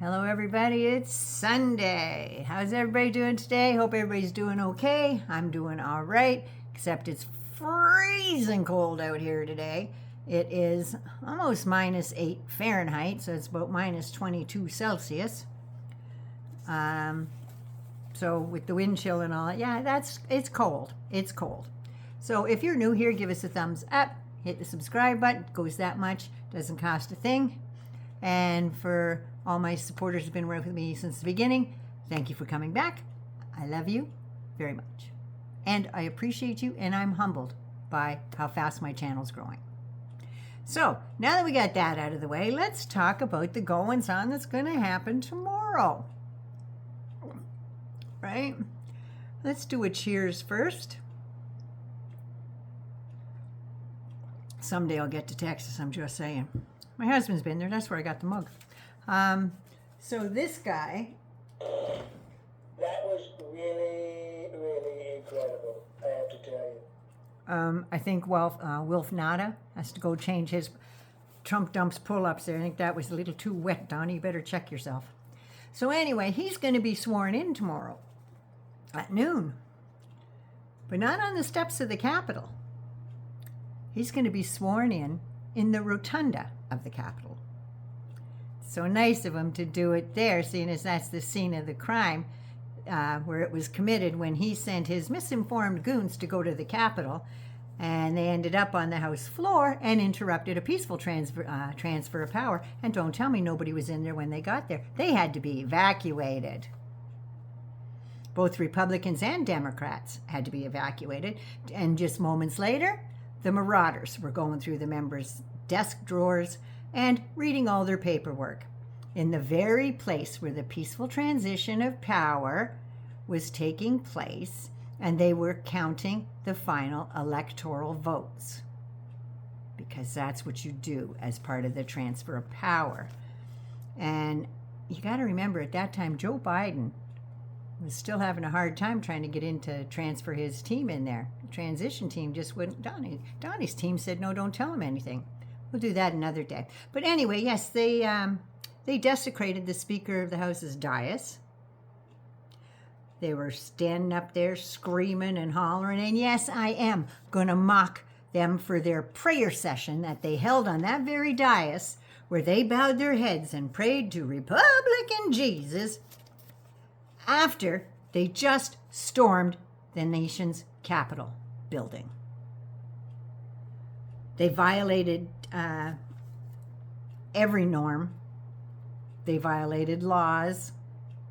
Hello everybody, it's Sunday. How's everybody doing today? Hope everybody's doing okay. I'm doing all right, except it's freezing cold out here today. It is almost -8 Fahrenheit, so it's about -22 Celsius. So with the wind chill and all that, yeah, it's cold. It's cold. So if you're new here, give us a thumbs up, hit the subscribe button. It goes that much, doesn't cost a thing. And for all my supporters who've been working with me since the beginning, thank you for coming back. I love you very much. And I appreciate you, and I'm humbled by how fast my channel's growing. So now that we got that out of the way, let's talk about the goings-on that's going to happen tomorrow. Right? Let's do a cheers first. Someday I'll get to Texas, I'm just saying. My husband's been there. That's where I got the mug. So this guy. That was really, really incredible, I have to tell you. I think Wilf Nada has to go change his Trump dumps pull-ups there. I think that was a little too wet, Donnie. You better check yourself. So anyway, he's going to be sworn in tomorrow at noon. But not on the steps of the Capitol. He's going to be sworn in the rotunda of the Capitol. So nice of him to do it there, seeing as that's the scene of the crime where it was committed when he sent his misinformed goons to go to the Capitol, and they ended up on the House floor and interrupted a peaceful transfer of power. And don't tell me nobody was in there when they got there. They had to be evacuated. Both Republicans and Democrats had to be evacuated. And just moments later, the marauders were going through the members' desk drawers and reading all their paperwork in the very place where the peaceful transition of power was taking place, and they were counting the final electoral votes, because that's what you do as part of the transfer of power. And you got to remember, at that time, Joe Biden was still having a hard time trying to get in to transfer his team in there. The transition team just wouldn't. Donnie's team said, no, don't tell him anything. We'll do that another day. But anyway, yes, they desecrated the Speaker of the House's dais. They were standing up there screaming and hollering. And yes, I am going to mock them for their prayer session that they held on that very dais, where they bowed their heads and prayed to Republican Jesus after they just stormed the nation's Capitol building. They violated every norm. They violated laws,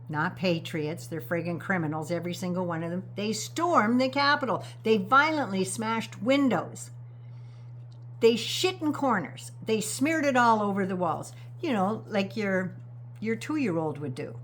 not patriots. They're friggin' criminals, every single one of them. They stormed the Capitol. They violently smashed windows. They shit in corners. They smeared it all over the walls. You know, like your 2-year-old would do.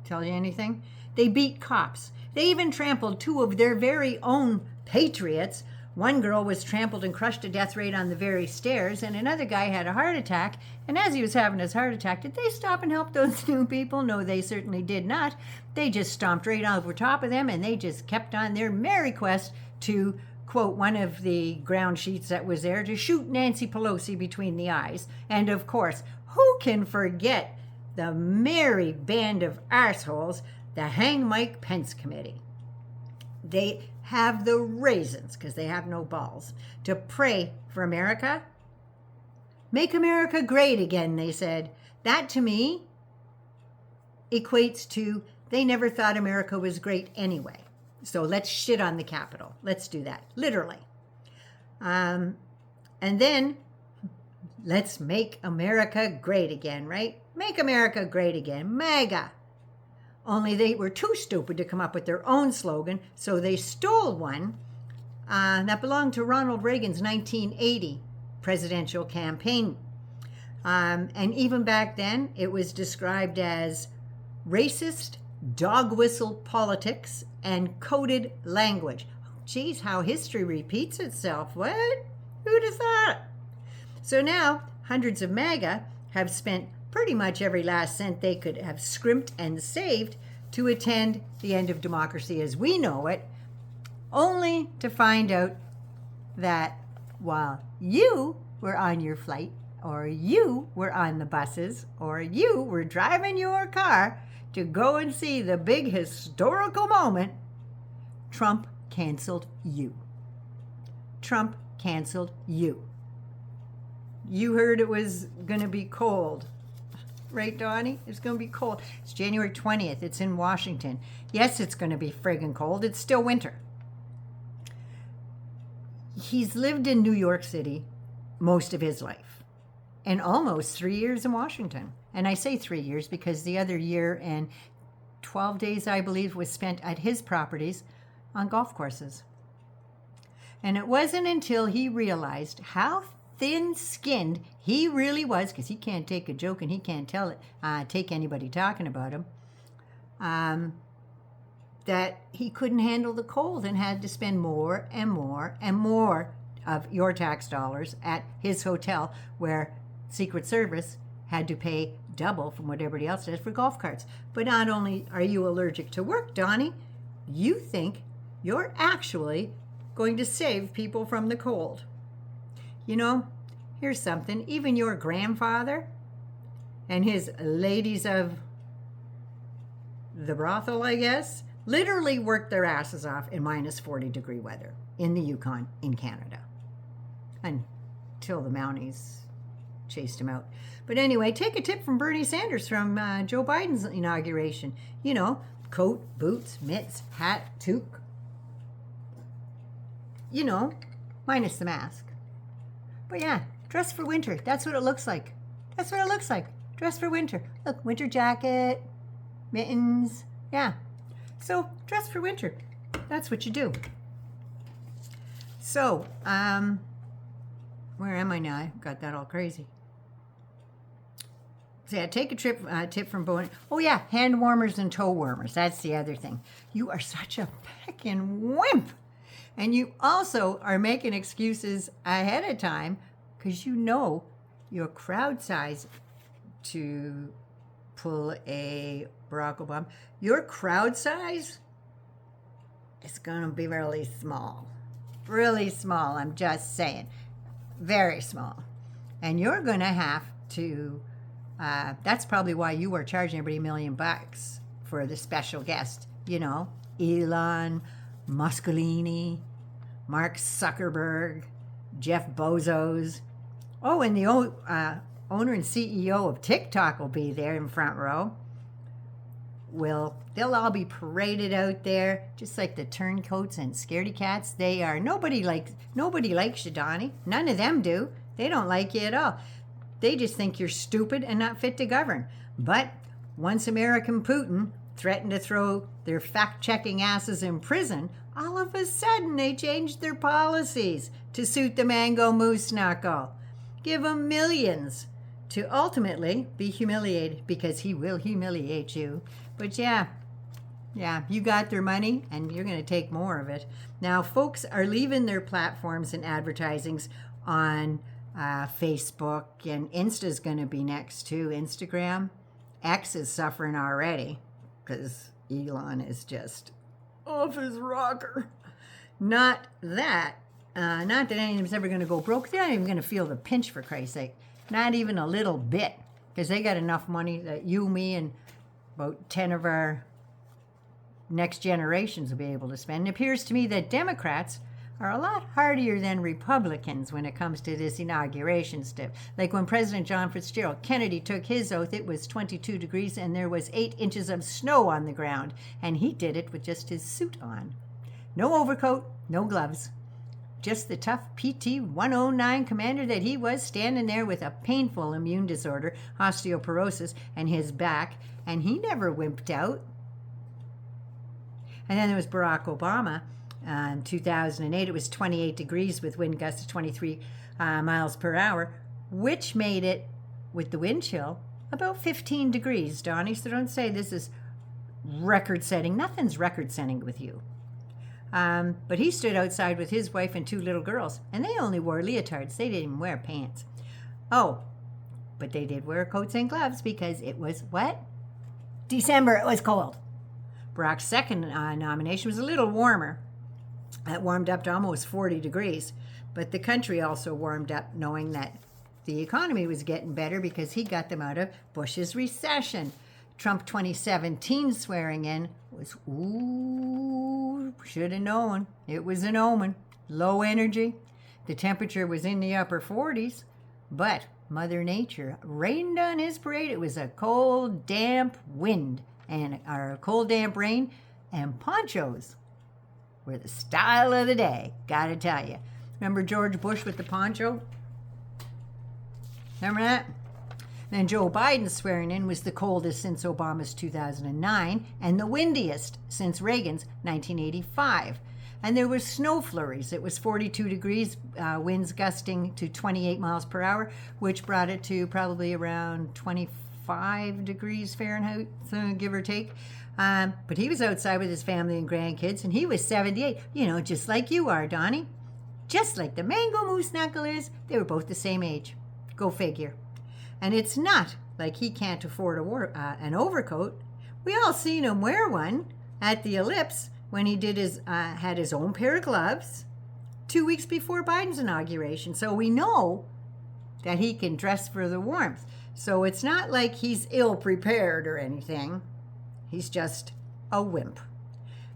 Tell you anything? They beat cops. They even trampled 2 of their very own patriots. One girl was trampled and crushed to death right on the very stairs, and another guy had a heart attack. And as he was having his heart attack, did they stop and help those 2 people? No, they certainly did not. They just stomped right over top of them, and they just kept on their merry quest to, quote one of the ground sheets that was there, to shoot Nancy Pelosi between the eyes. And of course, who can forget the merry band of arseholes, the Hang Mike Pence Committee? They have the raisins, because they have no balls, to pray for America. Make America great again, they said. That, to me, equates to they never thought America was great anyway. So let's shit on the Capitol. Let's do that, literally. And then let's make America great again, right? Make America great again, MAGA. Only they were too stupid to come up with their own slogan, so they stole one that belonged to Ronald Reagan's 1980 presidential campaign. And even back then, it was described as racist, dog whistle politics, and coded language. Oh, geez, how history repeats itself. What? Who'd have thought? So now, hundreds of MAGA have spent pretty much every last cent they could have scrimped and saved to attend the end of democracy as we know it, only to find out that while you were on your flight or you were on the buses, or you were driving your car to go and see the big historical moment, Trump canceled you. Trump canceled you. You heard it was going to be cold. Right, Donnie? It's going to be cold. It's January 20th. It's in Washington. Yes, it's going to be friggin' cold. It's still winter. He's lived in New York City most of his life and almost 3 years in Washington. And I say 3 years because the other year and 12 days, I believe, was spent at his properties on golf courses. And it wasn't until he realized how thin-skinned he really was, because he can't take a joke and he can't take anybody talking about him, that he couldn't handle the cold and had to spend more and more and more of your tax dollars at his hotel, where Secret Service had to pay double from what everybody else does for golf carts. But not only are you allergic to work, Donnie, you think you're actually going to save people from the cold. You know, here's something. Even your grandfather and his ladies of the brothel, I guess, literally worked their asses off in minus 40-degree weather in the Yukon in Canada until the Mounties chased him out. But anyway, take a tip from Bernie Sanders from Joe Biden's inauguration. You know, coat, boots, mitts, hat, toque. You know, minus the mask. But yeah, dress for winter. That's what it looks like. That's what it looks like. Dress for winter. Look, winter jacket, mittens. Yeah. So dress for winter. That's what you do. So, where am I now? I got that all crazy. So yeah, take a tip from Bowen. Oh yeah, hand warmers and toe warmers. That's the other thing. You are such a fucking wimp. And you also are making excuses ahead of time because you know your crowd size to pull a Barack Obama. Your crowd size is going to be really small. Really small, I'm just saying. Very small. And you're going to have to, that's probably why you are charging everybody $1 million for the special guest. You know, Elon Muscolini, Mark Zuckerberg, Jeff Bezos. Oh, and the owner and CEO of TikTok will be there in front row. They'll all be paraded out there, just like the turncoats and scaredy cats. They are. Nobody likes you, Donnie. None of them do. They don't like you at all. They just think you're stupid and not fit to govern. But once American Putin threatened to throw their fact-checking asses in prison, all of a sudden they changed their policies to suit the mango moose knuckle. Give him millions to ultimately be humiliated, because he will humiliate you. But yeah, you got their money and you're going to take more of it. Now, folks are leaving their platforms and advertisings on Facebook, and Insta's going to be next too. Instagram. X is suffering already because Elon is just off his rocker. Not that any of them's ever going to go broke. They're not even going to feel the pinch, for Christ's sake. Not even a little bit, because they got enough money that you, me, and about 10 of our next generations will be able to spend. It appears to me that Democrats are a lot hardier than Republicans when it comes to this inauguration stuff. Like when President John Fitzgerald Kennedy took his oath, it was 22 degrees and there was 8 inches of snow on the ground, and he did it with just his suit on. No overcoat, no gloves. Just the tough PT-109 commander that he was, standing there with a painful immune disorder, osteoporosis, and his back, and he never wimped out. And then there was Barack Obama. In 2008, it was 28 degrees with wind gusts of 23 miles per hour, which made it, with the wind chill, about 15 degrees, Donnie. So don't say this is record-setting. Nothing's record-setting with you. But he stood outside with his wife and 2 little girls, and they only wore leotards. They didn't even wear pants. Oh, but they did wear coats and gloves because it was what? December. It was cold. Barack's second nomination was a little warmer. It warmed up to almost 40 degrees, but the country also warmed up knowing that the economy was getting better because he got them out of Bush's recession. Trump 2017 swearing in was, ooh, should have known. It was an omen. Low energy. The temperature was in the upper 40s, but Mother Nature rained on his parade. It was a cold, damp wind and or cold, damp rain, and ponchos were the style of the day, gotta tell you. Remember George Bush with the poncho? Remember that? Then Joe Biden's swearing in was the coldest since Obama's 2009 and the windiest since Reagan's 1985. And there was snow flurries. It was 42 degrees, winds gusting to 28 miles per hour, which brought it to probably around 25 degrees Fahrenheit, give or take. But he was outside with his family and grandkids, and he was 78. You know, just like you are, Donnie. Just like the mango moose knuckle is, they were both the same age. Go figure. And it's not like he can't afford an overcoat. We all seen him wear one at the Ellipse when he did had his own pair of gloves 2 weeks before Biden's inauguration. So we know that he can dress for the warmth. So it's not like he's ill prepared or anything. He's just a wimp.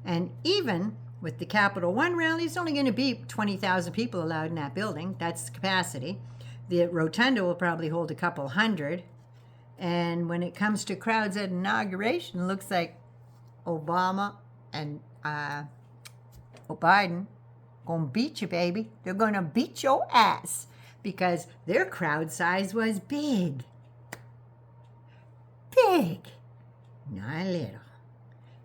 And even with the Capital One rally, it's only going to be 20,000 people allowed in that building. That's the capacity. The rotunda will probably hold a couple hundred. And when it comes to crowds at inauguration, it looks like Obama and Biden gonna beat you, baby. They're gonna beat your ass because their crowd size was big. Big. Not little.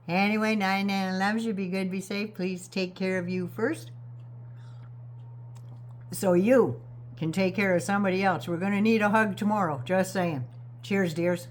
Anyway, 99 loves you. Be good, be safe. Please take care of you first, so you can take care of somebody else. We're going to need a hug tomorrow. Just saying. Cheers, dears.